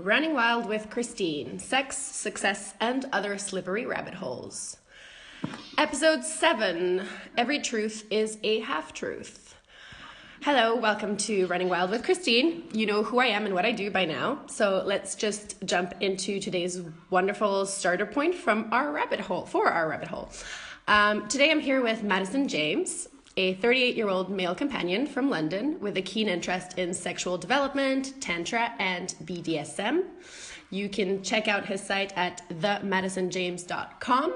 Running Wild with Christine, Sex, Success, and Other Slippery Rabbit Holes. Episode 7, Every Truth is a Half-Truth. Hello, welcome to Running Wild with Christine. You know who I am and what I do by now, so let's just jump into today's wonderful starter point for our rabbit hole. Today I'm here with Madison James, a 38-year-old male companion from London with a keen interest in sexual development, Tantra and BDSM. You can check out his site at themadisonjames.com.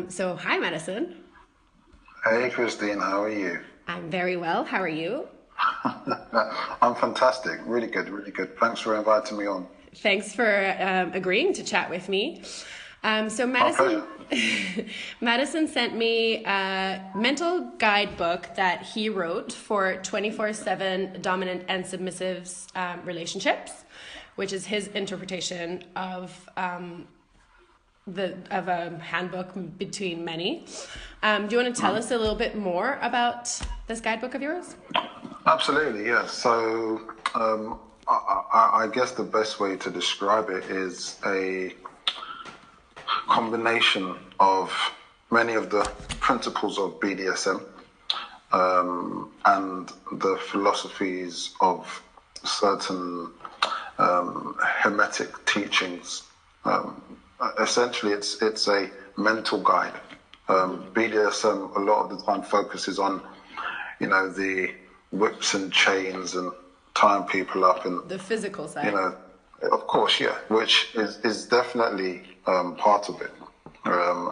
So hi, Madison. Hey, Christine, how are you? I'm very well. How are you? I'm fantastic. Really good, really good. Thanks for inviting me on. Thanks for agreeing to chat with me. So Madison sent me a mental guidebook that he wrote for 24/7 dominant and submissive relationships, which is his interpretation of a handbook between many. Do you want to tell us a little bit more about this guidebook of yours? Absolutely, yes. So I guess the best way to describe it is a combination of many of the principles of BDSM and the philosophies of certain hermetic teachings. Essentially, it's a mental guide. BDSM a lot of the time focuses on, the whips and chains and tying people up and the physical side. Of course, yeah, which is definitely part of it.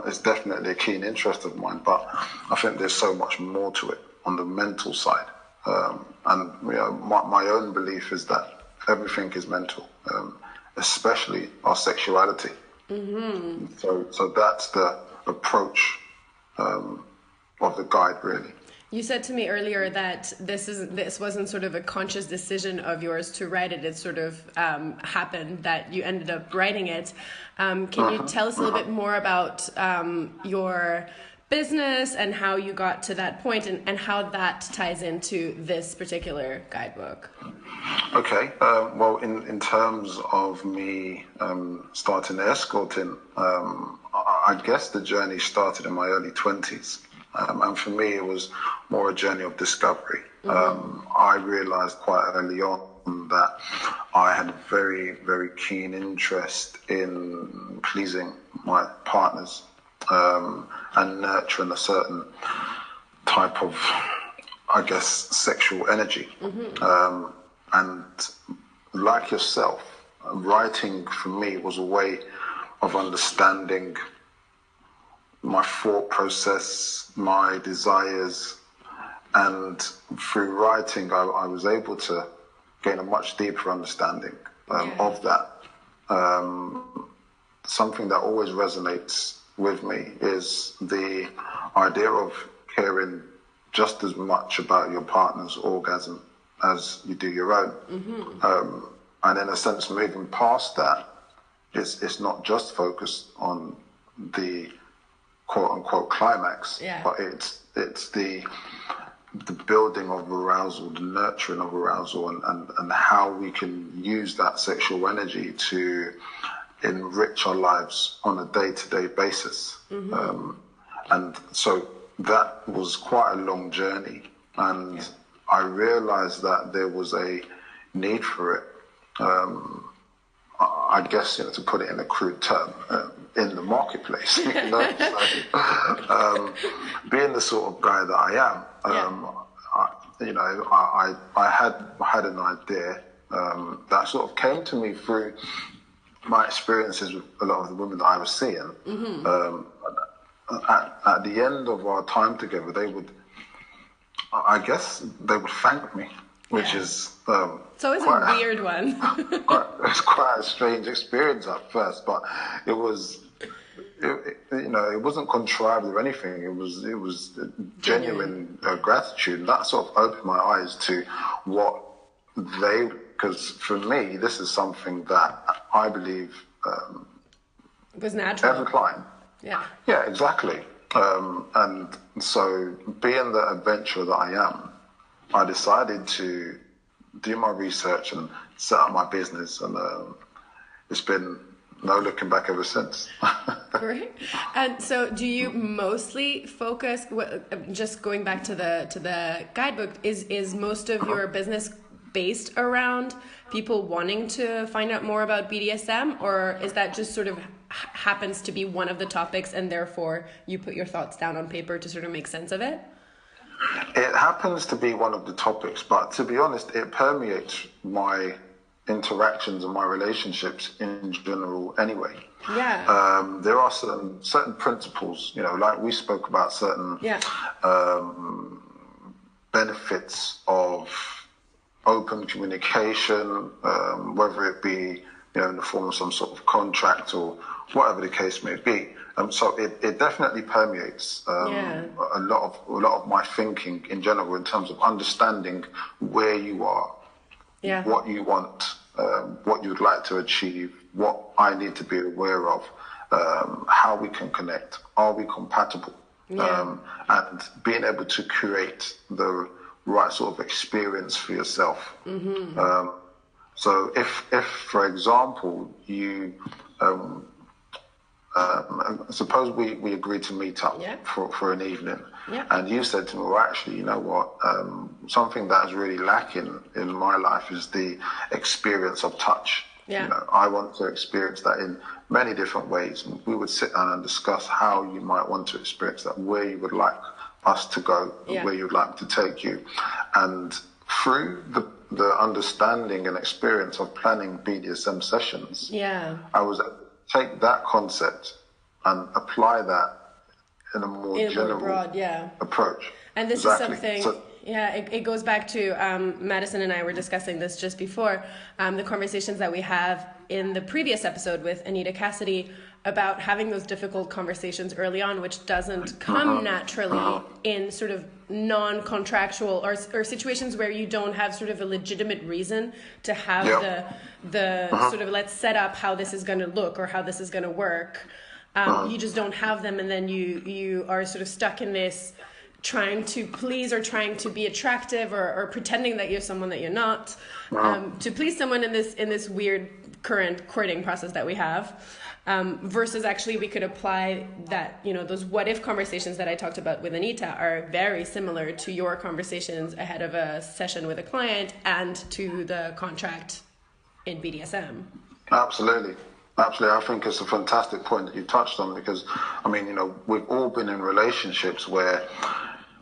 It's definitely a keen interest of mine, but I think there's so much more to it on the mental side. My own belief is that everything is mental, especially our sexuality. Mm-hmm. So that's the approach of the guide, really. You said to me earlier that this wasn't sort of a conscious decision of yours to write it. It sort of happened that you ended up writing it. Can you tell us a little bit more about your business and how you got to that point and how that ties into this particular guidebook? Okay. Well, in terms of me starting escorting, I guess the journey started in my early 20s. And for me, it was more a journey of discovery. I realized quite early on that I had a very, very keen interest in pleasing my partners and nurturing a certain type of, I guess, sexual energy. And like yourself, writing for me was a way of understanding my thought process, my desires, and through writing, I was able to gain a much deeper understanding of that. Something that always resonates with me is the idea of caring just as much about your partner's orgasm as you do your own. And in a sense, moving past that, it's not just focused on the quote-unquote climax, but it's the building of arousal, the nurturing of arousal, and how we can use that sexual energy to enrich our lives on a day-to-day basis. And so that was quite a long journey, and I realized that there was a need for it. I guess, to put it in a crude term, in the marketplace. Being the sort of guy that I am, I had an idea that sort of came to me through my experiences with a lot of the women that I was seeing. At the end of our time together, they would thank me, which is so it's a weird one. It's quite a strange experience at first, but it was, it wasn't contrived or anything. It was genuine gratitude, and that sort of opened my eyes to what because for me, this is something that I believe was natural. Every client. Yeah, exactly. And so, being the adventurer that I am, I decided to do my research and set up my business and it's been no looking back ever since. Great. And so do you mostly focus, just going back to the guidebook, is most of your business based around people wanting to find out more about BDSM, or is that just sort of happens to be one of the topics and therefore you put your thoughts down on paper to sort of make sense of it? It happens to be one of the topics, but to be honest, it permeates my interactions and my relationships in general anyway. Yeah. There are certain principles, you know, like we spoke about certain benefits of open communication, whether it be, you know, in the form of some sort of contract or whatever the case may be. So it definitely permeates a lot of my thinking in general in terms of understanding where you are, what you want, what you'd like to achieve, what I need to be aware of, how we can connect, are we compatible, and being able to create the right sort of experience for yourself. So if for example, you suppose we agreed to meet up for an evening, and you said to me, well, actually, you know what, something that is really lacking in my life is the experience of touch. You know, I want to experience that in many different ways. And we would sit down and discuss how you might want to experience that, where you would like us to go, where you'd like to take you. And through the understanding and experience of planning BDSM sessions, I was able to take that concept and apply that in a more general broad, approach. And this is something, it goes back to, Madison and I were discussing this just before, the conversations that we have in the previous episode with Anita Cassidy about having those difficult conversations early on, which doesn't come naturally in sort of non-contractual or situations where you don't have sort of a legitimate reason to have the sort of, let's set up how this is going to look or how this is going to work. You just don't have them, and then you are sort of stuck in this trying to please or trying to be attractive or pretending that you're someone that you're not, to please someone in this weird current courting process that we have. Versus actually we could apply that, you know, those what if conversations that I talked about with Anita are very similar to your conversations ahead of a session with a client and to the contract in BDSM. Absolutely. I think it's a fantastic point that you touched on, because, I mean, you know, we've all been in relationships where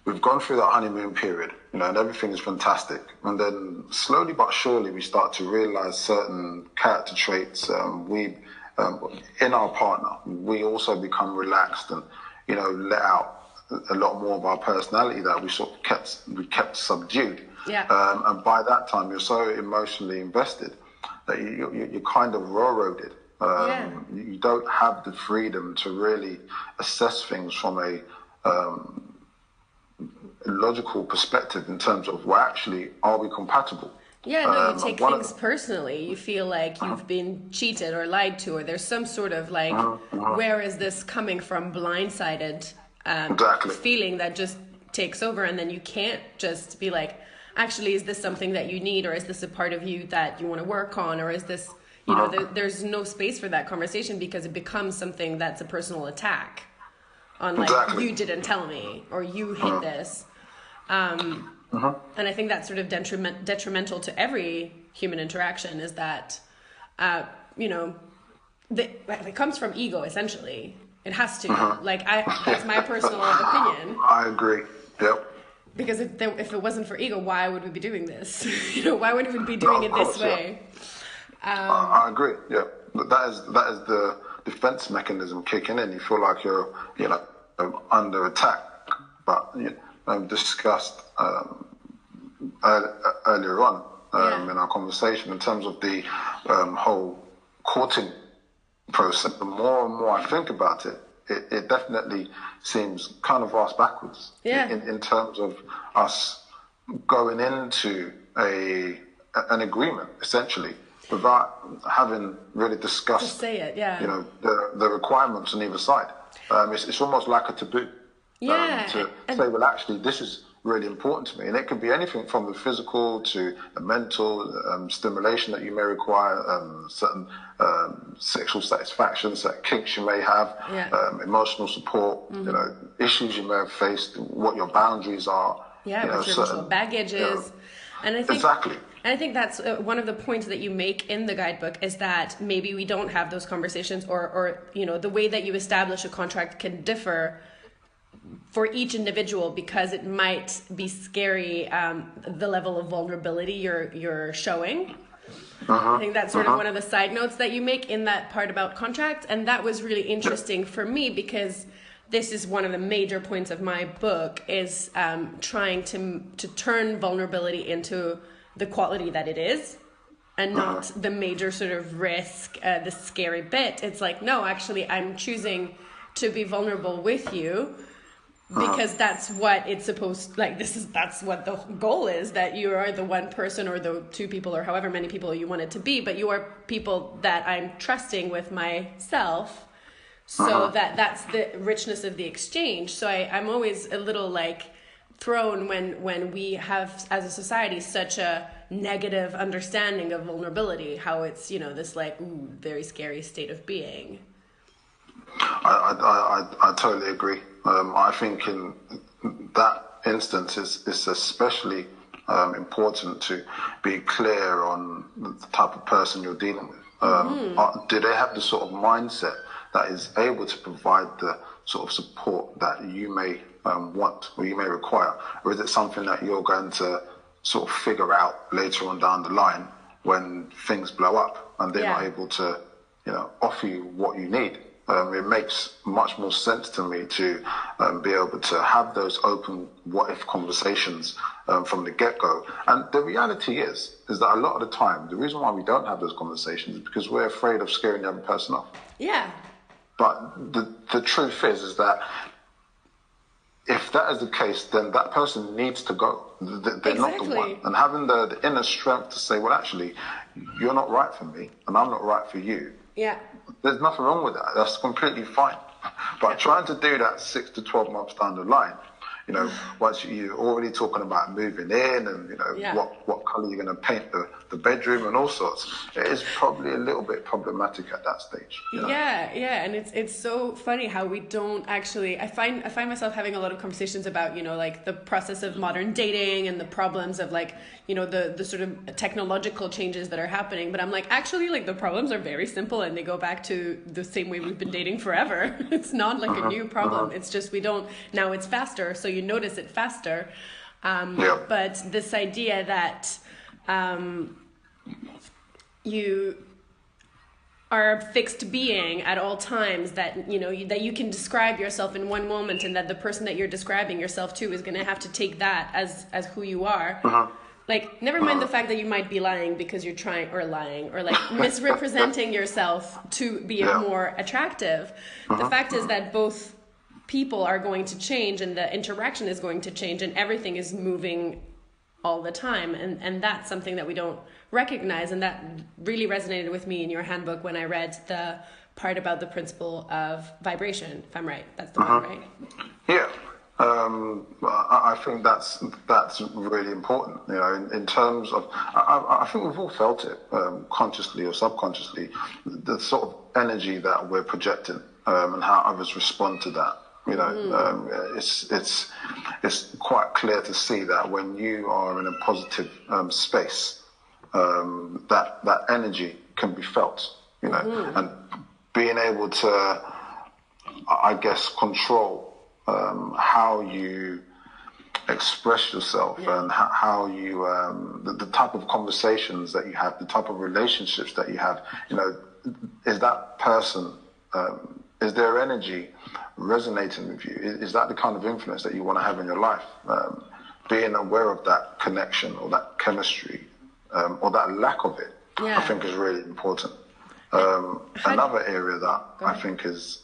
we've gone through that honeymoon period, you know, and everything is fantastic. And then slowly but surely we start to realize certain character traits, in our partner. We also become relaxed and, you know, let out a lot more of our personality that we sort of kept subdued. And by that time, you're so emotionally invested that you're kind of railroaded. You don't have the freedom to really assess things from a logical perspective in terms of, well, actually, are we compatible? You take things personally. You feel like you've been cheated or lied to, or there's some sort of like, where is this coming from, blindsided feeling that just takes over, and then you can't just be like, actually, is this something that you need, or is this a part of you that you want to work on, or is this, you know, there's no space for that conversation because it becomes something that's a personal attack on like, you didn't tell me, or you hid this. And I think that's sort of detrimental to every human interaction, is that, you know, it comes from ego, essentially. It has to. That's my personal opinion. I agree. Yep. Because if it wasn't for ego, why would we be doing this? You know, why would we be doing it this way? I agree. Yeah, that is the defense mechanism kicking in. You feel like you're under attack, but discussed earlier on in our conversation in terms of the whole courting process. The more and more I think about it, it definitely seems kind of ass backwards in terms of us going into an agreement, essentially, without having really discussed just say it, you know, the requirements on either side. It's almost like a taboo. To say, well, actually, this is really important to me. And it could be anything from the physical to the mental stimulation that you may require, certain sexual satisfaction, certain kinks you may have, emotional support, you know, issues you may have faced, what your boundaries are. Yeah, what your emotional baggage is. And I think, exactly. And I think that's one of the points that you make in the guidebook, is that maybe we don't have those conversations, or you know, the way that you establish a contract can differ for each individual, because it might be scary, the level of vulnerability you're showing. I think that's sort of one of the side notes that you make in that part about contract. And that was really interesting for me, because this is one of the major points of my book, is trying to turn vulnerability into the quality that it is, and not the major sort of risk, the scary bit. It's like, no, actually, I'm choosing to be vulnerable with you, because that's what it's supposed, like, that's what the goal is, that you are the one person or the two people or however many people you want it to be, but you are people that I'm trusting with myself, so that's the richness of the exchange. So I'm always a little like thrown when we have, as a society, such a negative understanding of vulnerability, how it's, you know, this like very scary state of being. I totally agree. I think in that instance, it's especially important to be clear on the type of person you're dealing with. Do they have the sort of mindset that is able to provide the sort of support that you may want or you may require? Or is it something that you're going to sort of figure out later on down the line when things blow up and they're not able to, you know, offer you what you need? It makes much more sense to me to be able to have those open what-if conversations from the get-go. And the reality is that a lot of the time, the reason why we don't have those conversations is because we're afraid of scaring the other person off. Yeah. But the truth is that if that is the case, then that person needs to go. They're not the one. And having the inner strength to say, well, actually, you're not right for me, and I'm not right for you. Yeah. There's nothing wrong with that. That's completely fine. But trying to do that 6 to 12 months down the line, you know, once you're already talking about moving in and, you know, what colour you're going to paint the bedroom and all sorts, it is probably a little bit problematic at that stage. You know? Yeah. And it's so funny how we don't actually, I find myself having a lot of conversations about, you know, like the process of modern dating and the problems of, like, you know, the sort of technological changes that are happening. But I'm like, actually, like, the problems are very simple and they go back to the same way we've been dating forever. It's not like a new problem. It's just now it's faster, so you notice it faster. But this idea that you are a fixed being at all times, that, you know, that you can describe yourself in one moment, and that the person that you're describing yourself to is going to have to take that as who you are. Like, never mind the fact that you might be lying because you're trying, or like misrepresenting yourself to be more attractive. The fact is that both people are going to change, and the interaction is going to change, and everything is moving all the time. And that's something that we don't recognize. And that really resonated with me in your handbook when I read the part about the principle of vibration, if I'm right. That's the one, right? Yeah. I think that's really important, you know, in terms of, I think we've all felt it, consciously or subconsciously, the sort of energy that we're projecting, and how others respond to that. You know, it's quite clear to see that when you are in a positive space, that energy can be felt, you know, and being able to, I guess, control how you express yourself and how you, the type of conversations that you have, the type of relationships that you have, you know, is that person, is their energy resonating with you? Is that the kind of influence that you want to have in your life? Being aware of that connection or that chemistry, or that lack of it, I think is really important. Another area that I think is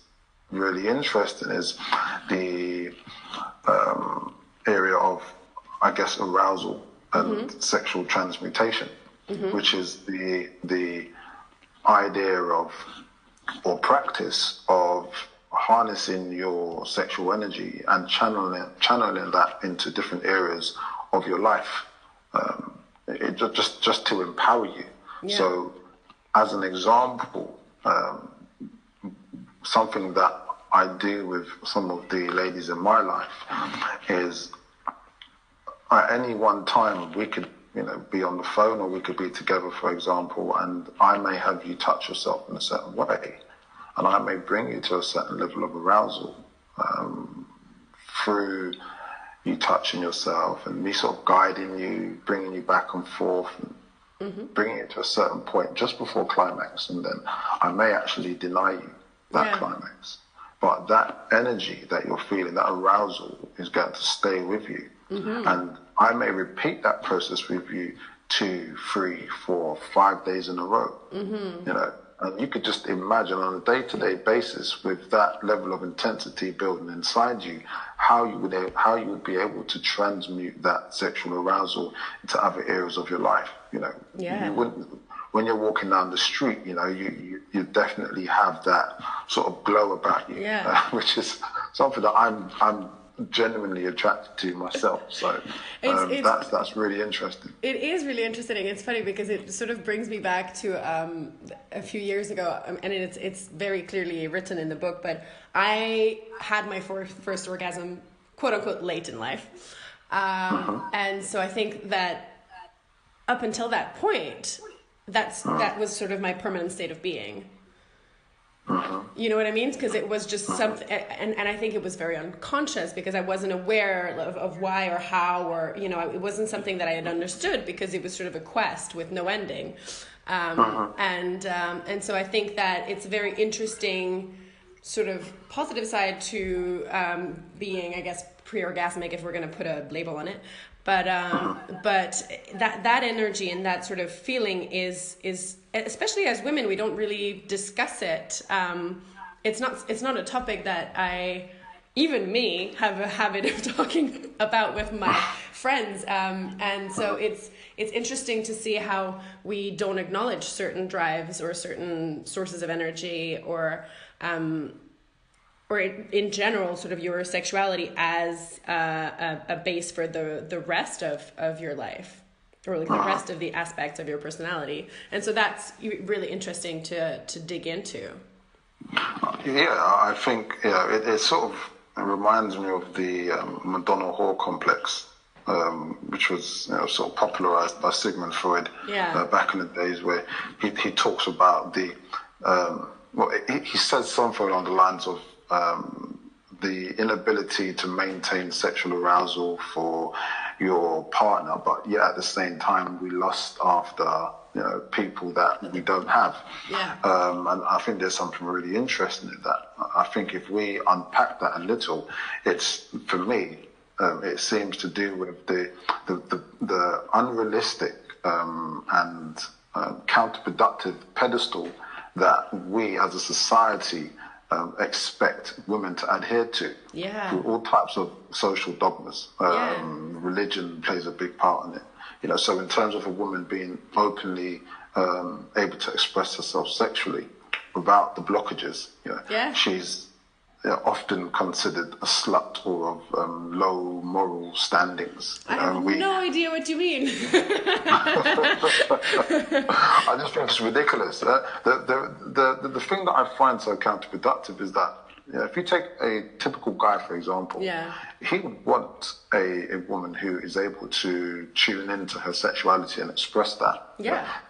really interesting is the area of, I guess, arousal and sexual transmutation, which is the idea of, or practice of, harnessing your sexual energy and channeling that into different areas of your life, just to empower you. Yeah. So, as an example, something that I do with some of the ladies in my life is, at any one time we could, be on the phone, or we could be together, for example, and I may have you touch yourself in a certain way, and I may bring you to a certain level of arousal through you touching yourself and me sort of guiding you, bringing you back and forth, and bringing it to a certain point just before climax, and then I may actually deny you that climax. But that energy that you're feeling, that arousal, is going to stay with you. And I may repeat that process with you 2, 3, 4, 5 days in a row. And you could just imagine on a day-to-day basis, with that level of intensity building inside you, how you would be able to transmute that sexual arousal into other areas of your life. You wouldn't, when you're walking down the street, you definitely have that sort of glow about you, which is something that I'm genuinely attracted to myself. So that's really interesting. It is really interesting. It's funny because it sort of brings me back to a few years ago, and it's very clearly written in the book, but I had my first orgasm, quote unquote, late in life. And so I think that up until that point, that was sort of my permanent state of being. You know what I mean? Because it was just something, and I think it was very unconscious, because I wasn't aware of why or how, or, it wasn't something that I had understood, because it was sort of a quest with no ending. And so I think that it's a very interesting sort of positive side to being, I guess, pre-orgasmic, if we're going to put a label on it. But that energy and that sort of feeling is especially as women, we don't really discuss it. It's not a topic that even me have a habit of talking about with my friends. And so it's interesting to see how we don't acknowledge certain drives or certain sources of energy, or in general, sort of your sexuality as a base for the rest of your life, or like the rest of the aspects of your personality. And so that's really interesting to dig into. Yeah, I think it sort of reminds me of the Madonna whore complex, which was sort of popularized by Sigmund Freud back in the days, where he talks about the he says something along the lines of the inability to maintain sexual arousal for your partner, but yet at the same time we lust after people that we don't have. And I think there's something really interesting in that. I think if we unpack that a little, it's, for me, it seems to do with the unrealistic and counterproductive pedestal that we as a society expect women to adhere to through all types of social dogmas. Religion plays a big part in it. So in terms of a woman being openly able to express herself sexually without the blockages, she's often considered a slut or of low moral standings. I have no idea what you mean. I just think it's ridiculous. The thing that I find so counterproductive is that if you take a typical guy, for example, he would want a woman who is able to tune into her sexuality and express that.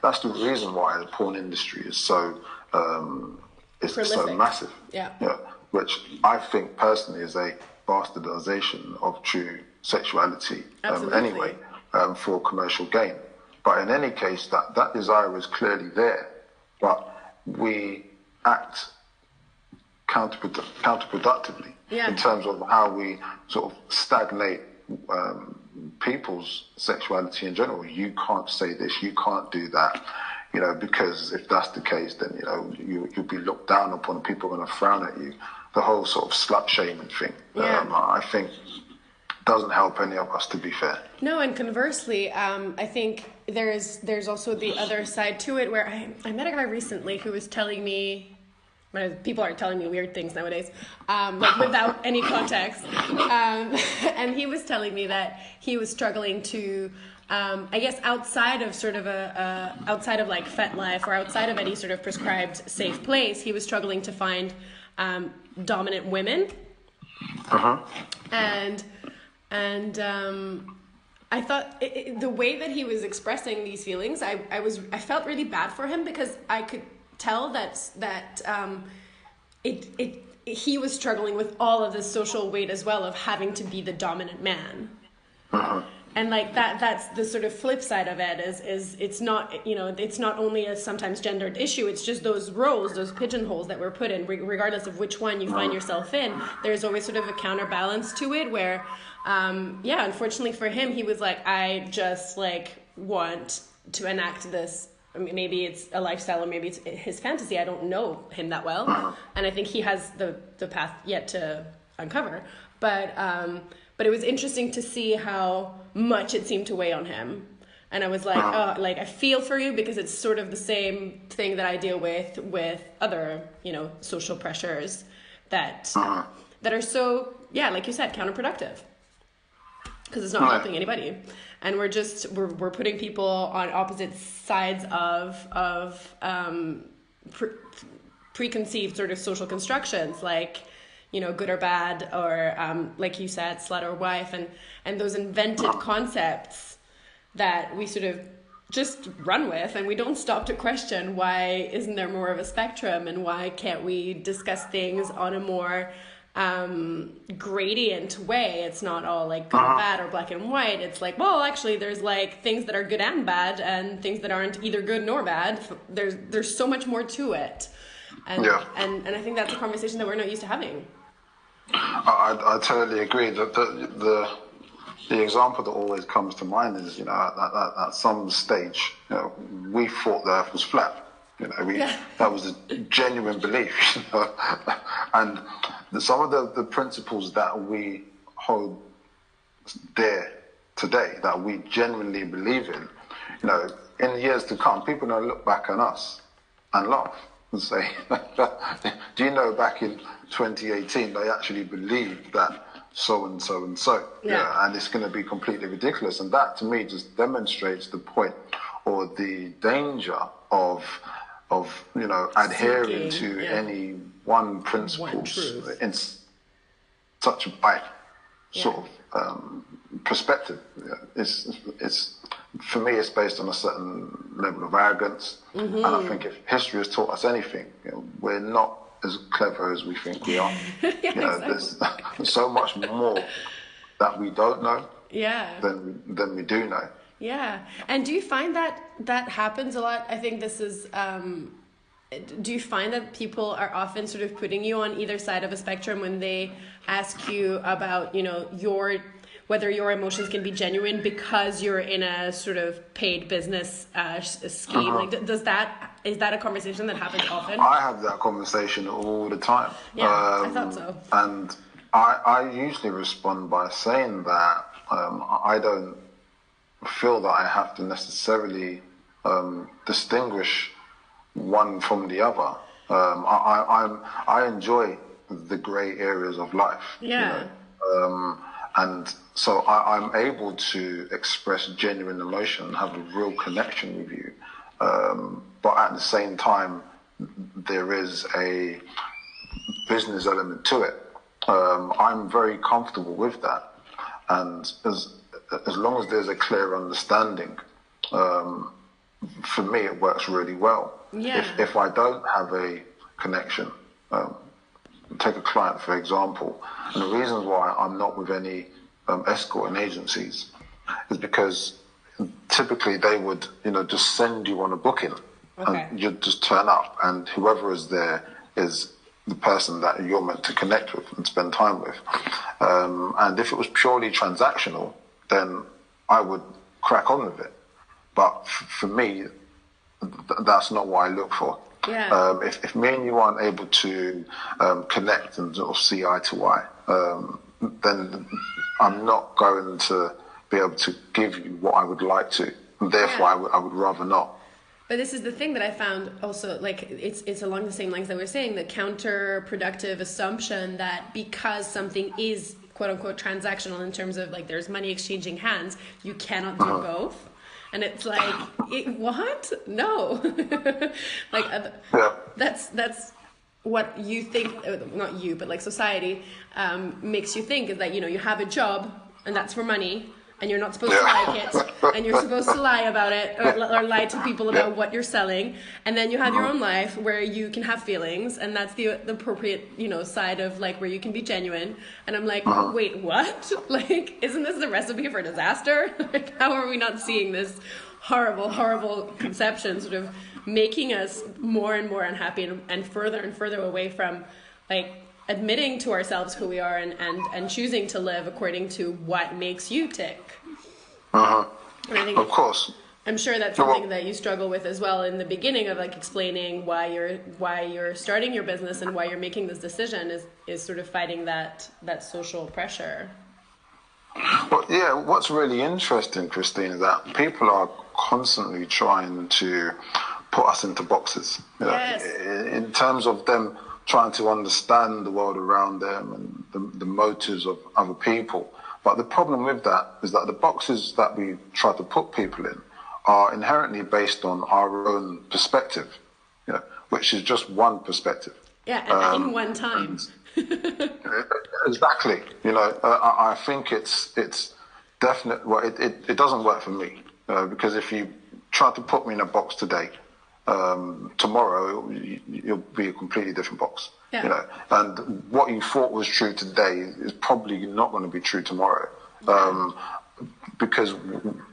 That's the reason why the porn industry is so so massive. Which I think personally is a bastardization of true sexuality anyway, for commercial gain. But in any case, that desire is clearly there, but we act counterproductively in terms of how we sort of stagnate people's sexuality in general. You can't say this, you can't do that, because if that's the case, then you'll be looked down upon. People are going to frown at you. The whole sort of slut shaming thing, I think, doesn't help any of us, to be fair. No, and conversely, I think there's also the other side to it, where I met a guy recently who was telling me, People are telling me weird things nowadays, like without any context. And he was telling me that he was struggling to, I guess, outside of sort of outside of like FetLife or outside of any sort of prescribed safe place, he was struggling to find dominant women. And I thought the way that he was expressing these feelings, I felt really bad for him, because I could tell that he was struggling with all of this social weight as well of having to be the dominant man. And like that's the sort of flip side of it is it's not, you know, it's not only a sometimes gendered issue, it's just those roles, those pigeonholes that we're put in, regardless of which one you find yourself in. There's always sort of a counterbalance to it where, unfortunately for him, he was like, I just like want to enact this. I mean, maybe it's a lifestyle or maybe it's his fantasy. I don't know him that well. And I think he has the path yet to uncover. But it was interesting to see how much it seemed to weigh on him. And I was like, I feel for you, because it's sort of the same thing that I deal with other, you know, social pressures that are so, like you said, counterproductive. Because it's not helping anybody. And we're putting people on opposite sides of preconceived sort of social constructions, like, you know, good or bad, or like you said, slut or wife, and those invented concepts that we sort of just run with, and we don't stop to question, why isn't there more of a spectrum, and why can't we discuss things on a more gradient way? It's not all like good or bad or black and white. It's like, well, actually there's like things that are good and bad, and things that aren't either good nor bad. There's so much more to it. And I think that's a conversation that we're not used to having. I totally agree. The example that always comes to mind is, you know, at some stage, you know, we thought the earth was flat. You know, that was a genuine belief, you know. And some of the principles that we hold dear today, that we genuinely believe in, you know, in years to come, people are going to look back on us and laugh and say, do you know, back in 2018, they actually believed that so and so and so. Yeah. And it's going to be completely ridiculous. And that, to me, just demonstrates the point or the danger of you know, adhering to any one principle in such a wide sort of perspective. It's for me, it's based on a certain level of arrogance. And I think if history has taught us anything, you know, we're not as clever as we think we are. You know, there's so much more that we don't know than we do know. Yeah. And do you find that happens a lot? I think this is, do you find that people are often sort of putting you on either side of a spectrum when they ask you about, you know, whether your emotions can be genuine because you're in a sort of paid business scheme? Like, is that a conversation that happens often? I have that conversation all the time. Yeah, I thought so. And I usually respond by saying that I don't feel that I have to necessarily distinguish one from the other. I enjoy the grey areas of life. Yeah. You know? And so I'm able to express genuine emotion and have a real connection with you. But at the same time, there is a business element to it. I'm very comfortable with that. And as long as there's a clear understanding, for me, it works really well. Yeah. If I don't have a connection, take a client, for example, and the reasons why I'm not with any escorting agencies is because typically they would, you know, just send you on a booking. Okay. And you just turn up, and whoever is there is the person that you're meant to connect with and spend time with. And if it was purely transactional, then I would crack on with it. But for me, that's not what I look for. Yeah. If me and you aren't able to connect and sort of see eye to eye, then I'm not going to be able to give you what I would like to. And therefore, I would rather not. But this is the thing that I found also, like, it's along the same lines that we're saying, the counterproductive assumption that because something is quote unquote transactional in terms of like there's money exchanging hands, you cannot do both. And it's like, what? No. Like, that's what you think, not you, but like society makes you think is that, you know, you have a job and that's for money. And you're not supposed to like it, and you're supposed to lie about it, or lie to people about what you're selling. And then you have your own life where you can have feelings, and that's the appropriate, you know, side of like where you can be genuine. And I'm like, wait, what? Like, isn't this the recipe for disaster? Like, how are we not seeing this horrible, horrible conception sort of making us more and more unhappy and further away from like admitting to ourselves who we are and choosing to live according to what makes you tick. And I think, of course, I'm sure that's something that you struggle with as well in the beginning of like explaining why you're starting your business and why you're making this decision is sort of fighting that social pressure. Well, yeah, what's really interesting, Christine, is that people are constantly trying to put us into boxes. You know, yes. In terms of them trying to understand the world around them and the motives of other people. But the problem with that is that the boxes that we try to put people in are inherently based on our own perspective, you know, which is just one perspective. Yeah, in one time. Exactly. You know, I think it's definite. Well, it doesn't work for me because if you try to put me in a box today, tomorrow you'll be a completely different box. Yeah. You know, and what you thought was true today is probably not going to be true tomorrow, because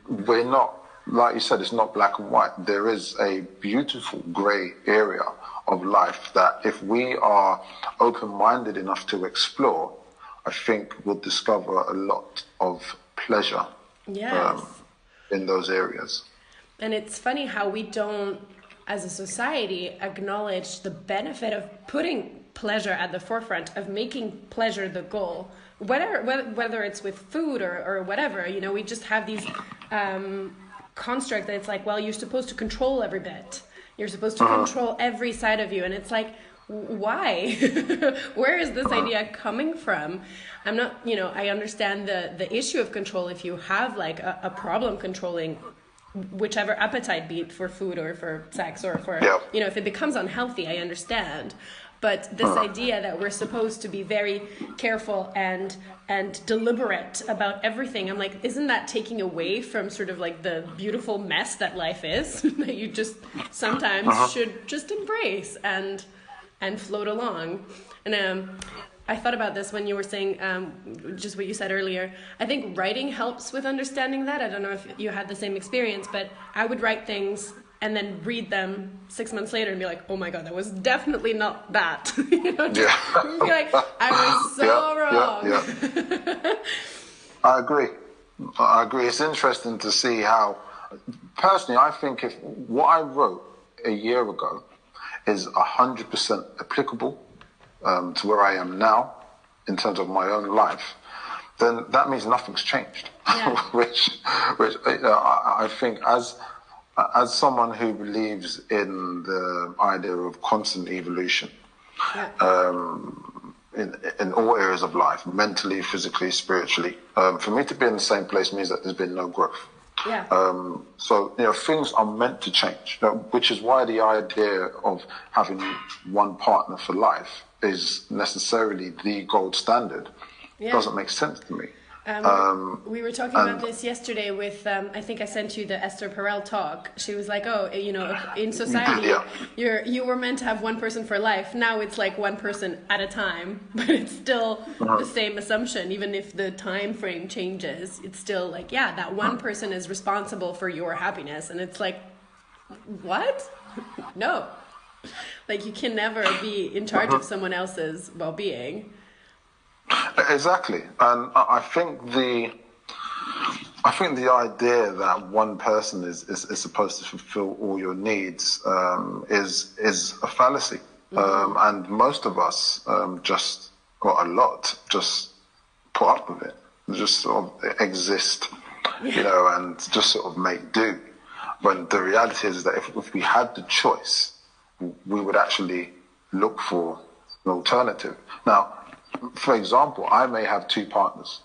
we're not, like you said, it's not black and white. There is a beautiful grey area of life that if we are open-minded enough to explore, I think we'll discover a lot of pleasure in those areas. And it's funny how we don't, as a society, acknowledge the benefit of putting pleasure at the forefront, of making pleasure the goal, whether it's with food or whatever. You know, we just have these construct that it's like, well, you're supposed to control every bit. You're supposed to control every side of you. And it's like, why? Where is this idea coming from? I'm not, you know, I understand the issue of control if you have like a problem controlling whichever appetite, be it for food or for sex or for, you know, if it becomes unhealthy, I understand. But this idea that we're supposed to be very careful and deliberate about everything, I'm like, isn't that taking away from sort of like the beautiful mess that life is? That you just sometimes should just embrace and float along. And I thought about this when you were saying just what you said earlier. I think writing helps with understanding that. I don't know if you had the same experience, but I would write things and then read them 6 months later and be like, oh my God, that was definitely not that. You know, just be like, I was so wrong. I agree. It's interesting to see how, personally, I think if what I wrote a year ago is 100% applicable to where I am now in terms of my own life, then that means nothing's changed. which I think as someone who believes in the idea of constant evolution, in all areas of life, mentally, physically, spiritually, for me to be in the same place means that there's been no growth. So, you know, things are meant to change, which is why the idea of having one partner for life is necessarily the gold standard. Doesn't make sense to me. We were talking about this yesterday with, I think I sent you the Esther Perel talk. She was like, oh, you know, in society, you were meant to have one person for life. Now it's like one person at a time, but it's still the same assumption. Even if the time frame changes, it's still like, that one person is responsible for your happiness. And it's like, what? No. Like, you can never be in charge of someone else's well-being. Exactly, and I think the idea that one person is supposed to fulfill all your needs is a fallacy, and most of us just put up with it, just sort of exist, you know, and just sort of make do. But the reality is that if we had the choice, we would actually look for an alternative. Now, for example, I may have two partners.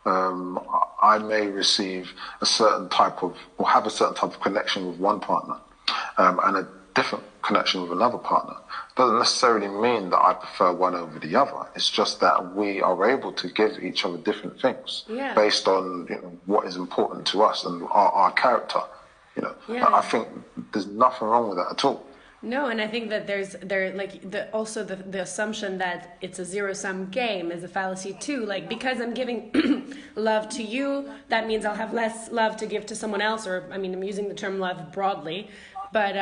I may receive a certain type of, or have a certain type of connection with one partner, and a different connection with another partner. Doesn't necessarily mean that I prefer one over the other. It's just that we are able to give each other different things based on what is important to us and our character. I think there's nothing wrong with that at all. No, and I think that also the assumption that it's a zero-sum game is a fallacy too. Like, because I'm giving love to you, that means I'll have less love to give to someone else. Or, I mean, I'm using the term love broadly, but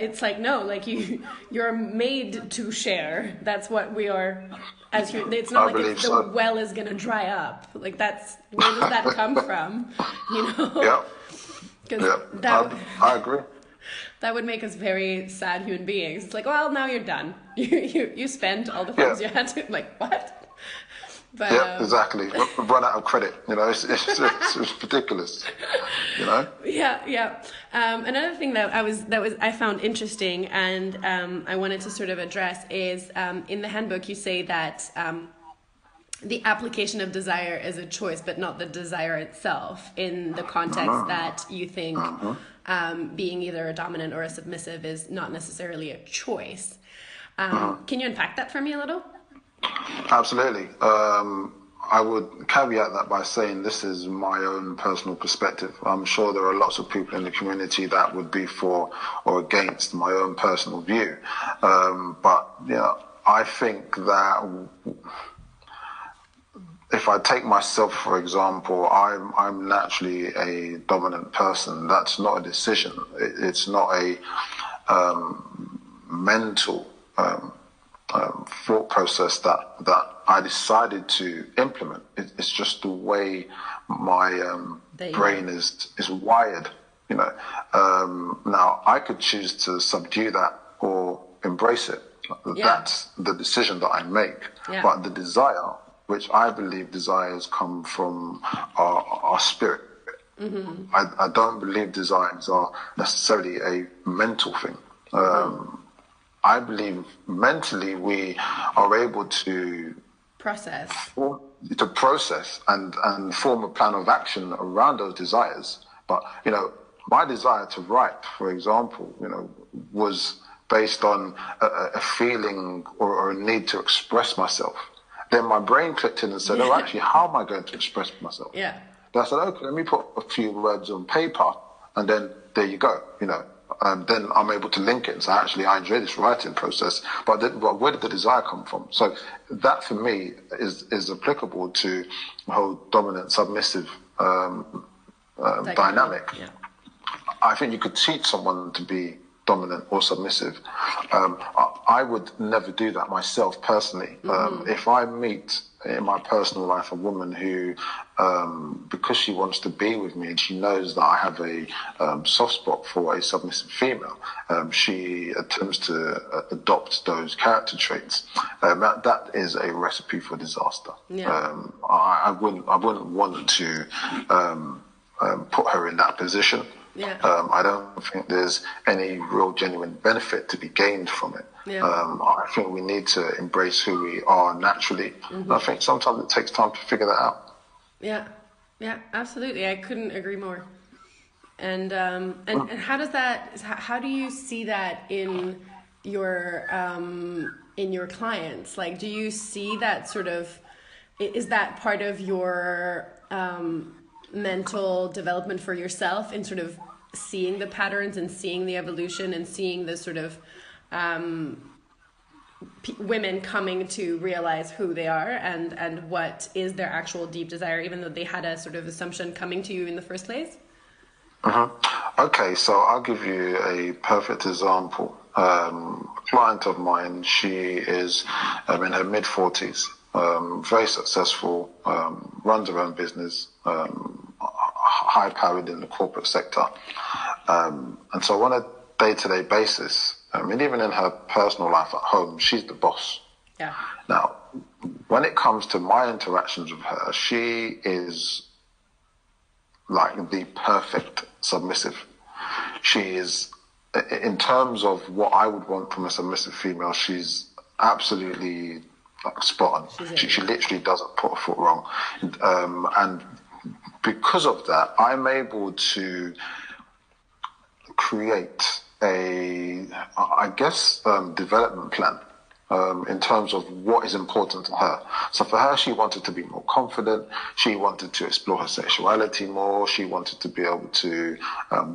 it's like, no, like you're made to share. That's what we are as humans. It's not like the well is gonna dry up. Like, that's, where does that come from? Yeah. I agree. That would make us very sad human beings. It's like, well, now you're done. You spent all the things you had to. Like, what? But, exactly. Run out of credit. It's ridiculous. Yeah. Another thing that I found interesting, and I wanted to sort of address is in the handbook you say that the application of desire is a choice, but not the desire itself. In the context that you think being either a dominant or a submissive is not necessarily a choice. Can you unpack that for me a little? Absolutely. I would caveat that by saying this is my own personal perspective. I'm sure there are lots of people in the community that would be for or against my own personal view. But I think that if I take myself, for example, I'm naturally a dominant person. That's not a decision. It's not a mental thought process that I decided to implement. It's just the way my brain is wired. Now I could choose to subdue that or embrace it. That's the decision that I make. But the desire, which I believe desires come from our spirit. I don't believe desires are necessarily a mental thing. I believe mentally we are able to process and form a plan of action around those desires. But, my desire to write, for example, was based on a feeling or a need to express myself. Then my brain clicked in and said, oh, actually, how am I going to express myself? Yeah. Then I said, okay, let me put a few words on paper, and then there you go, then I'm able to link it and say, actually, I enjoy this writing process, but where did the desire come from? So that, for me, is applicable to the whole dominant, submissive dynamic. Yeah. I think you could teach someone to be dominant or submissive. I would never do that myself personally. If I meet in my personal life a woman who, because she wants to be with me and she knows that I have a soft spot for a submissive female, she attempts to adopt those character traits. That is a recipe for disaster. I wouldn't want to put her in that position. I don't think there's any real genuine benefit to be gained from it. I think we need to embrace who we are naturally. I think sometimes it takes time to figure that out. Yeah, absolutely. I couldn't agree more. And how does that? How do you see that in your clients? Like, do you see that sort of? Is that part of your mental development for yourself in sort of seeing the patterns and seeing the evolution and seeing the sort of women coming to realize who they are and what is their actual deep desire, even though they had a sort of assumption coming to you in the first place? Okay, so I'll give you a perfect example. A client of mine, she is in her mid-40s, very successful, runs her own business, high-powered in the corporate sector. And so on a day-to-day basis, even in her personal life at home, she's the boss. Yeah. Now, when it comes to my interactions with her, she is like the perfect submissive. she is, in terms of what I would want from a submissive female, she's absolutely spot on. She literally doesn't put a foot wrong. And because of that, I'm able to create development plan in terms of what is important to her. So for her, she wanted to be more confident. She wanted to explore her sexuality more. She wanted to be able to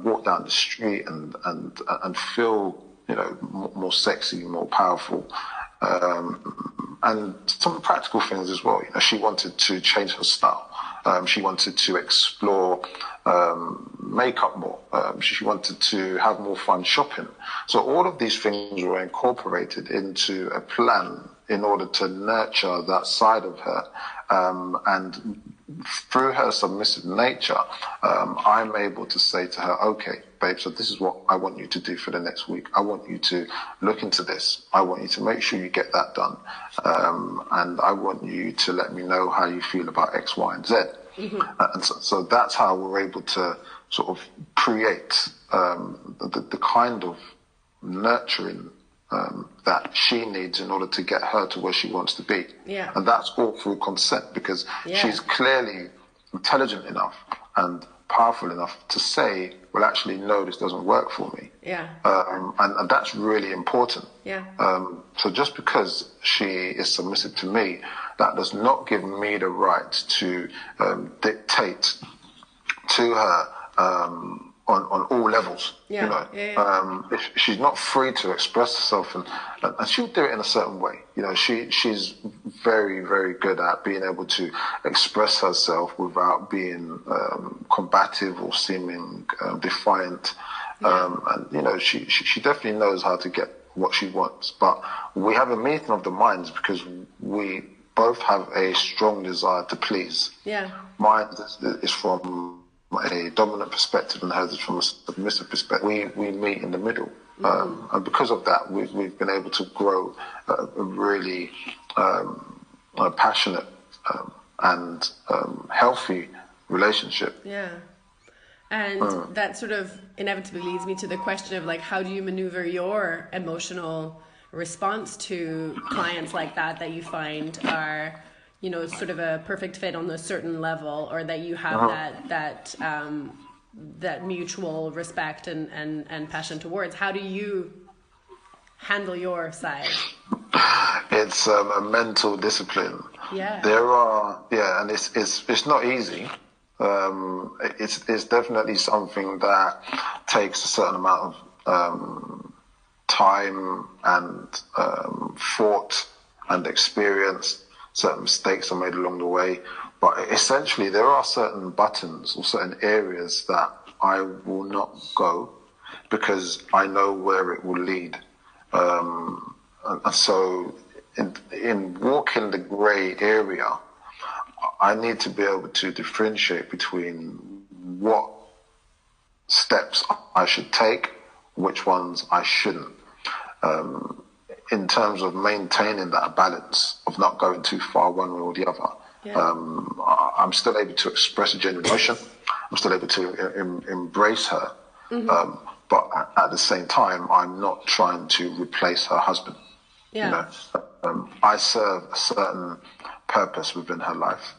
walk down the street and feel, more sexy, more powerful. And some practical things as well. She wanted to change her style. She wanted to explore makeup more. She wanted to have more fun shopping. So all of these things were incorporated into a plan in order to nurture that side of her. And through her submissive nature, I'm able to say to her, okay, babe, so this is what I want you to do for the next week. I want you to look into this. I want you to make sure you get that done. And I want you to let me know how you feel about X, Y, and Z. Mm-hmm. And so that's how we're able to sort of create the kind of nurturing that she needs in order to get her to where she wants to be. Yeah. And that's all through consent, because she's clearly intelligent enough and powerful enough to say, well, actually, no, this doesn't work for me. Yeah. And that's really important. Yeah. So just because she is submissive to me, that does not give me the right to dictate to her on all levels. Yeah. If she's not free to express herself, and she'll do it in a certain way. She's very, very good at being able to express herself without being combative or seeming defiant. And she definitely knows how to get what she wants. But we have a meeting of the minds because we both have a strong desire to please. Yeah. Mine is from a dominant perspective and hers is from a submissive perspective. We meet in the middle. And because of that, we've been able to grow a really passionate and healthy relationship. Yeah. And that sort of inevitably leads me to the question of, like, how do you maneuver your emotional response to clients like that you find are, sort of a perfect fit on a certain level, or that you have that mutual respect and passion towards? How do you handle your side? It's a mental discipline. Yeah. And it's not easy. It's definitely something that takes a certain amount of time and thought and experience. Certain mistakes are made along the way, but essentially there are certain buttons or certain areas that I will not go because I know where it will lead. And so in walking the grey area, I need to be able to differentiate between what steps I should take, which ones I shouldn't. In terms of maintaining that balance of not going too far one way or the other. Yeah. I'm still able to express a genuine emotion. I'm still able to embrace her. Mm-hmm. But at the same time, I'm not trying to replace her husband. Yeah. I serve a certain purpose within her life.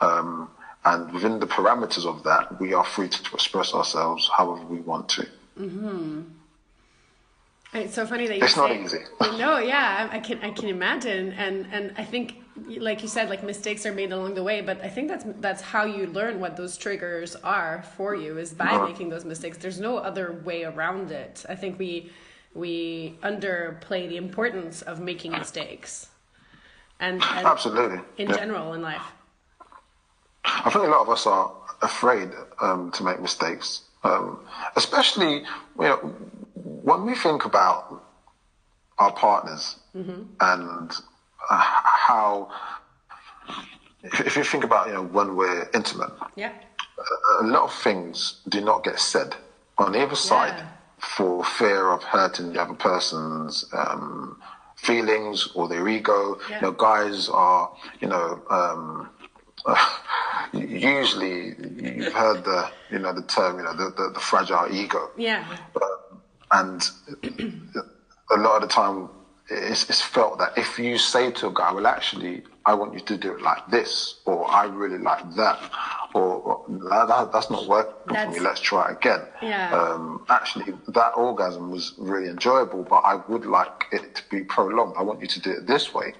And within the parameters of that, we are free to express ourselves however we want to. Mm-hmm. It's so funny that you it's not easy. No, yeah, I can imagine, and I think, like you said, like, mistakes are made along the way, but I think that's how you learn what those triggers are for you, is by making those mistakes. There's no other way around it. I think we underplay the importance of making mistakes, and absolutely in general in life. I think a lot of us are afraid to make mistakes, especially when we think about our partners. Mm-hmm. And how, if you think about when we're intimate, a lot of things do not get said on either side for fear of hurting the other person's feelings or their ego. Guys are usually you've heard the term, the fragile ego. Yeah. And a lot of the time it's felt that if you say to a guy, well, actually, I want you to do it like this, or I really like that, or that's not working for me, let's try again. Yeah. Actually, that orgasm was really enjoyable, but I would like it to be prolonged. I want you to do it this way.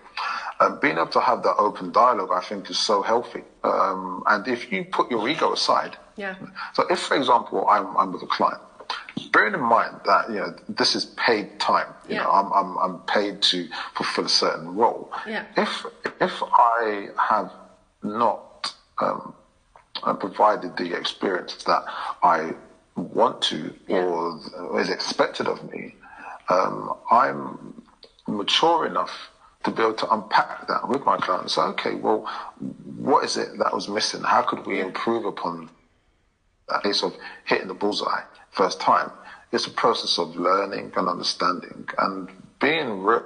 Being able to have that open dialogue, I think, is so healthy. And if you put your ego aside, so if, for example, I'm with a client, bearing in mind that this is paid time, I'm paid to fulfill a certain role. If I have not provided the experience that I want to or is expected of me, I'm mature enough to be able to unpack that with my client and say, okay, well, what is it that was missing? How could we improve upon that case of hitting the bullseye first time? It's a process of learning and understanding and being real.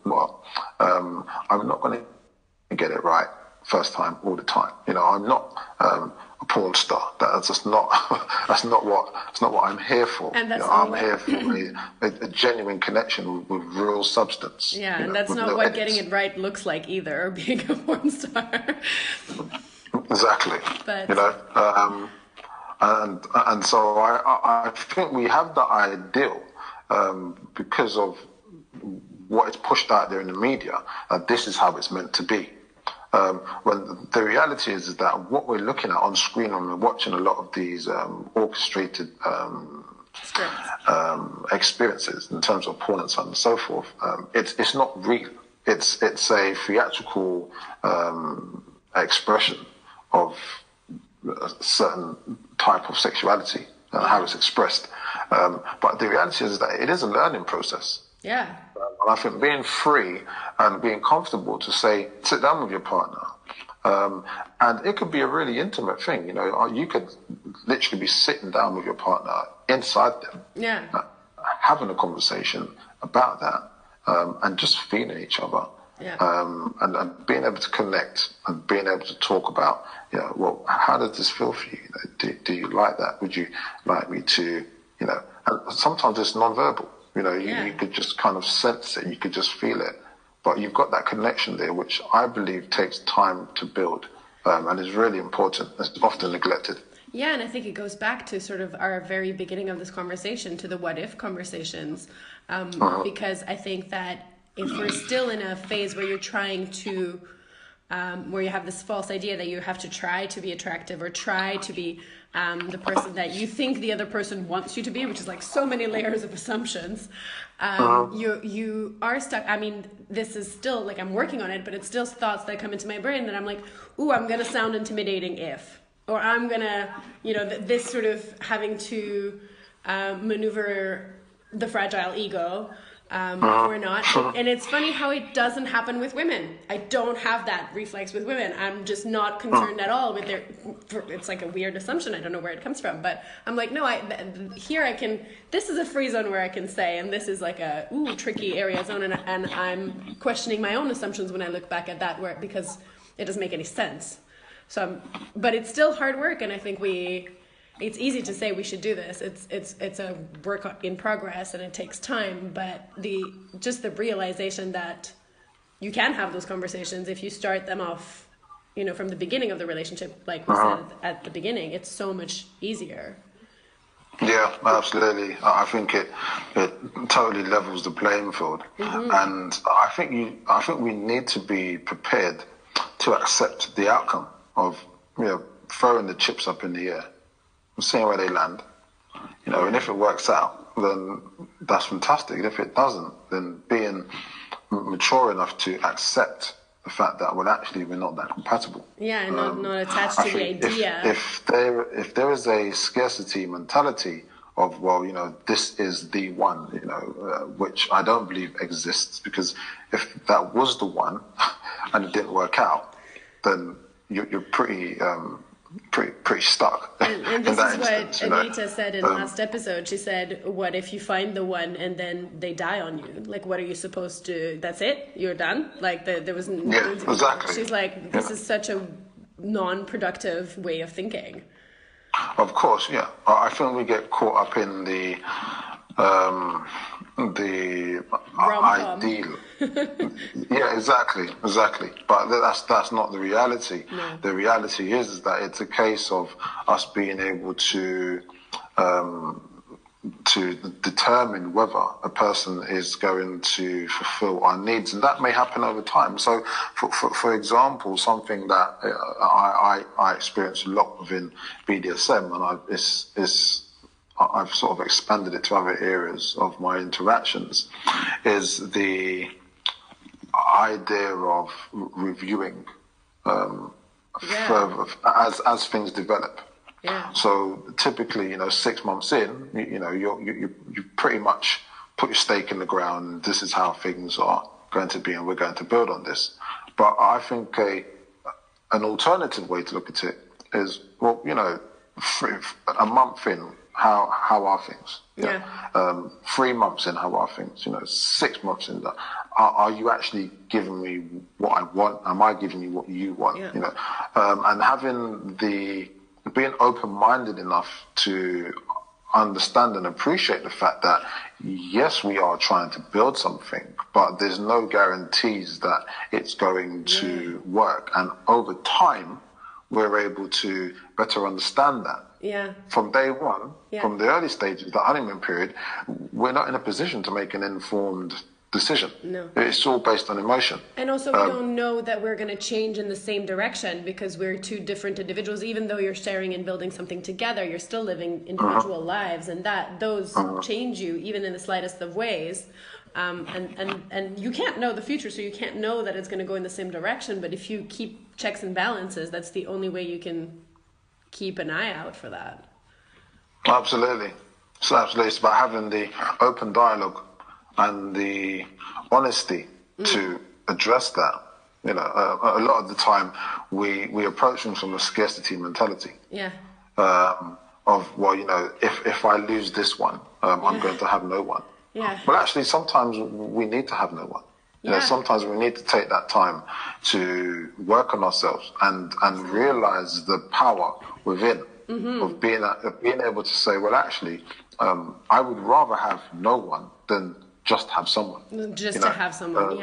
Well, I'm not going to get it right first time all the time. I'm not a porn star. That's just not. That's not what I'm here for. And that's I'm here for a genuine connection with real substance. Yeah, and that's not what getting it right looks like either, or being a porn star. Exactly. But and so I think we have the ideal because of what is pushed out there in the media. This is how it's meant to be. When the reality is that what we're looking at on screen, and we're watching a lot of these orchestrated experiences in terms of porn and so on and so forth, it's not real. It's a theatrical expression of a certain type of sexuality and how it's expressed. But the reality is that it is a learning process. Yeah. And I think being free and being comfortable to say, sit down with your partner. And it could be a really intimate thing. You could literally be sitting down with your partner inside them, having a conversation about that, and just feeling each other. And being able to connect and being able to talk about, well, how does this feel for you? Do you like that? Would you like me to, and sometimes it's nonverbal. You could just kind of sense it. You could just feel it. But you've got that connection there, which I believe takes time to build, and is really important. It's often neglected. Yeah, and I think it goes back to sort of our very beginning of this conversation, to the what if conversations, because I think that if we're still in a phase where you're trying to, where you have this false idea that you have to try to be attractive or try to be the person that you think the other person wants you to be, which is like so many layers of assumptions, you are stuck. I mean, this is still like, I'm working on it, but it's still thoughts that come into my brain that I'm like, ooh, I'm going to sound intimidating if, or I'm going to, this sort of having to maneuver the fragile ego, or not. And it's funny how it doesn't happen with women. I don't have that reflex with women. I'm just not concerned at all with their, it's like a weird assumption. I don't know where it comes from, but I'm like, no, here I can, this is a free zone where I can say, and this is like a tricky area zone. And I'm questioning my own assumptions when I look back at that, because it doesn't make any sense. So, but it's still hard work. And I think it's easy to say we should do this. It's a work in progress and it takes time, but the realization that you can have those conversations if you start them off, from the beginning of the relationship, like we said at the beginning, it's so much easier. Yeah, absolutely. I think it totally levels the playing field, and I think we need to be prepared to accept the outcome of throwing the chips up in the air, seeing where they land, and if it works out, then that's fantastic. If it doesn't, then being mature enough to accept the fact that, well, actually, we're not that compatible. Yeah, and not attached to the idea. If there is a scarcity mentality of, well, this is the one, which I don't believe exists, because if that was the one and it didn't work out, then you're pretty stuck. And this is what Anita said in last episode. She said, what if you find the one and then they die on you? Like, what are you supposed to, that's it? You're done? Like, there was... Yeah, exactly. She's like, this is such a non-productive way of thinking. Of course, yeah. I think we get caught up in the ideal. Yeah, exactly. But that's not the reality. No. The reality is that it's a case of us being able to determine whether a person is going to fulfill our needs, and that may happen over time. So, for example, something that I experience a lot within BDSM, and I've sort of expanded it to other areas of my interactions, is the idea of reviewing further as things develop. Yeah. So typically, 6 months in, you pretty much put your stake in the ground. This is how things are going to be, and we're going to build on this. But I think an alternative way to look at it is, well, a month in, how are things? 3 months in, how are things? 6 months in, are you actually giving me what I want? Am I giving you what you want? Yeah. And having being open-minded enough to understand and appreciate the fact that, yes, we are trying to build something, but there's no guarantees that it's going to work. And over time, we're able to better understand that. Yeah. From day one, from the early stages, the honeymoon period, we're not in a position to make an informed decision. No. It's all based on emotion. And also we don't know that we're going to change in the same direction because we're two different individuals. Even though you're sharing and building something together, you're still living individual lives, and those change you even in the slightest of ways. And you can't know the future, so you can't know that it's going to go in the same direction. But if you keep checks and balances, that's the only way you can keep an eye out for that. Absolutely. So absolutely, it's about having the open dialogue and the honesty to address that. A lot of the time we approach them from a scarcity mentality. Yeah. If I lose this one, I'm going to have no one. Yeah. Well, actually, sometimes we need to have no one. Sometimes we need to take that time to work on ourselves and realize the power within of being able to say, well, actually, I would rather have no one than just have someone. To have someone,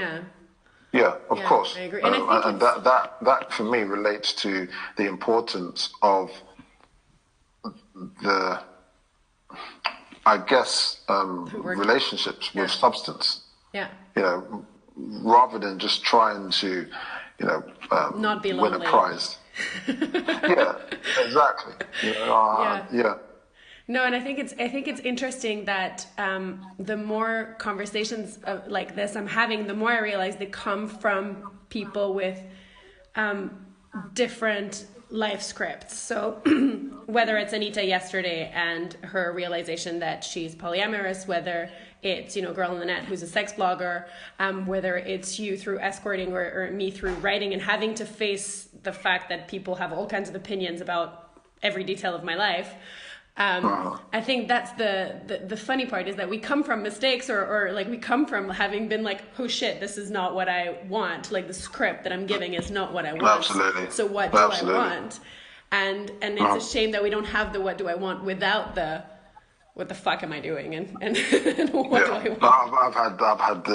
Yeah, of course. I agree. And that for me relates to the importance of relationships with substance. Yeah. Rather than just trying to, not be win lonely. a prize. Yeah, exactly. Yeah. No, and I think it's interesting that the more conversations like this I'm having, the more I realize they come from people with different life scripts. So whether it's Anita yesterday and her realization that she's polyamorous, whether it's, Girl on the Net who's a sex blogger, whether it's you through escorting or me through writing and having to face the fact that people have all kinds of opinions about every detail of my life. I think that's the funny part, is that we come from mistakes or like we come from having been like, oh shit, this is not what I want. Like the script that I'm giving is not what I want. Absolutely. So what do I want? And it's a shame that we don't have the what do I want without the what the fuck am I doing and what do I want? I've had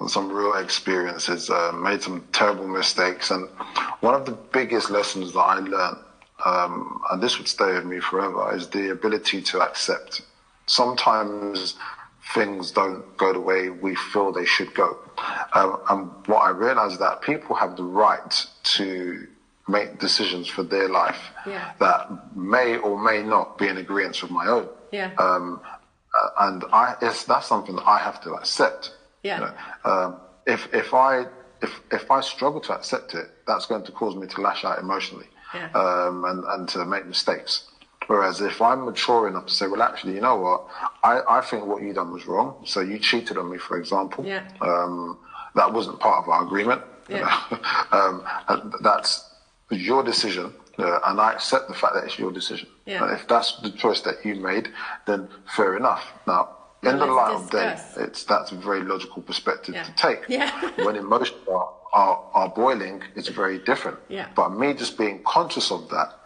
some real experiences, made some terrible mistakes, and one of the biggest lessons that I learned, and this would stay with me forever, is the ability to accept. Sometimes things don't go the way we feel they should go, and what I realized is that people have the right to make decisions for their life that may or may not be in agreement with my own. And that's something that I have to accept. If I struggle to accept it, that's going to cause me to lash out emotionally and to make mistakes. Whereas if I'm mature enough to say, well, actually, you know what, I think what you done was wrong. So you cheated on me, for example. That wasn't part of our agreement. That's your decision, and I accept the fact that it's your decision. And if that's the choice that you made, then fair enough. Now, in the light of day, that's a very logical perspective to take. When emotions are boiling, it's very different. Yeah. But me just being conscious of that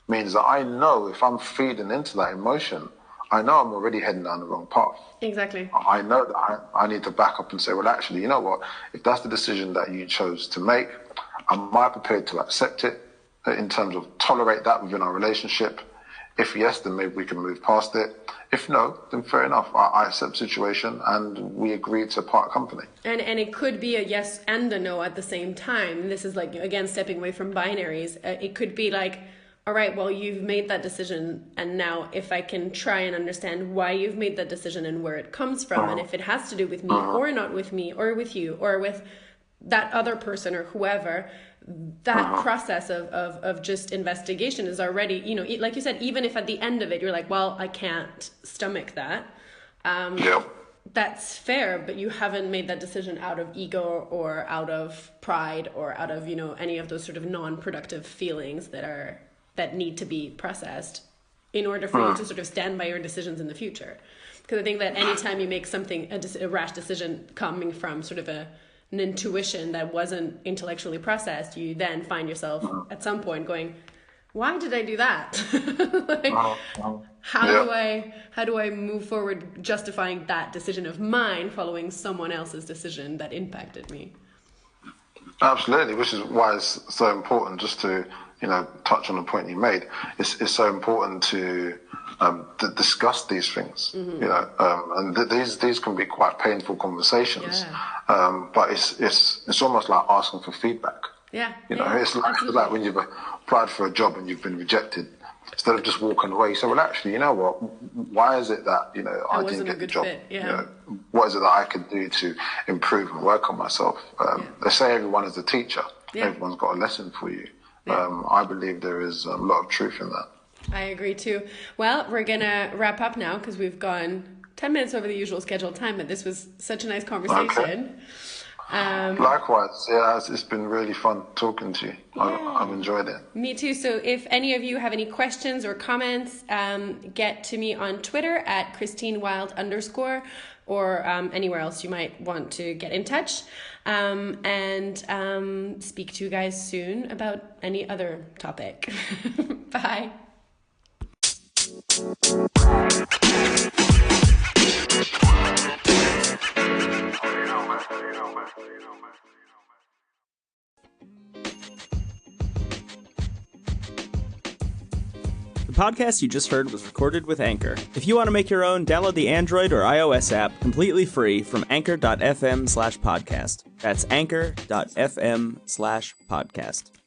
means that I know if I'm feeding into that emotion, I know I'm already heading down the wrong path. Exactly. I know that I need to back up and say, well, actually, you know what? If that's the decision that you chose to make, am I prepared to accept it in terms of tolerate that within our relationship? If yes, then maybe we can move past it. If no, then fair enough. I accept the situation and we agree to part company. And it could be a yes and a no at the same time. This is like, again, stepping away from binaries. It could be like, all right, well, you've made that decision. And now if I can try and understand why you've made that decision and where it comes from, and if it has to do with me or not with me or with you or with that other person or whoever, that process of just investigation is already, you know, like you said, even if at the end of it, you're like, well, I can't stomach that. That's fair, but you haven't made that decision out of ego or out of pride or out of, you know, any of those sort of non-productive feelings that need to be processed in order for you to sort of stand by your decisions in the future. Because I think that anytime you make something, a rash decision coming from sort of an intuition that wasn't intellectually processed, you then find yourself at some point going, why did I do that? Like, how do I move forward justifying that decision of mine following someone else's decision that impacted me? Absolutely, which is why it's so important, just to, you know, touch on the point you made. It's so important to discuss these things, you know, and these can be quite painful conversations. But it's almost like asking for feedback. You know, it's like when you've applied for a job and you've been rejected. Instead of just walking away, you say, well, actually, you know what? Why is it that, you know, I didn't get the job? You know, what is it that I could do to improve and work on myself? They say everyone is a teacher. Everyone's got a lesson for you. I believe there is a lot of truth in that. I agree too. Well, we're going to wrap up now because we've gone 10 minutes over the usual scheduled time, but this was such a nice conversation. Likewise, it's been really fun talking to you. I've enjoyed it. Me too. So if any of you have any questions or comments, get to me on Twitter at @ChristineWild_ or anywhere else you might want to get in touch, and speak to you guys soon about any other topic. Bye. The podcast you just heard was recorded with Anchor. If you want to make your own, download the Android or iOS app completely free from anchor.fm/podcast. That's anchor.fm/podcast.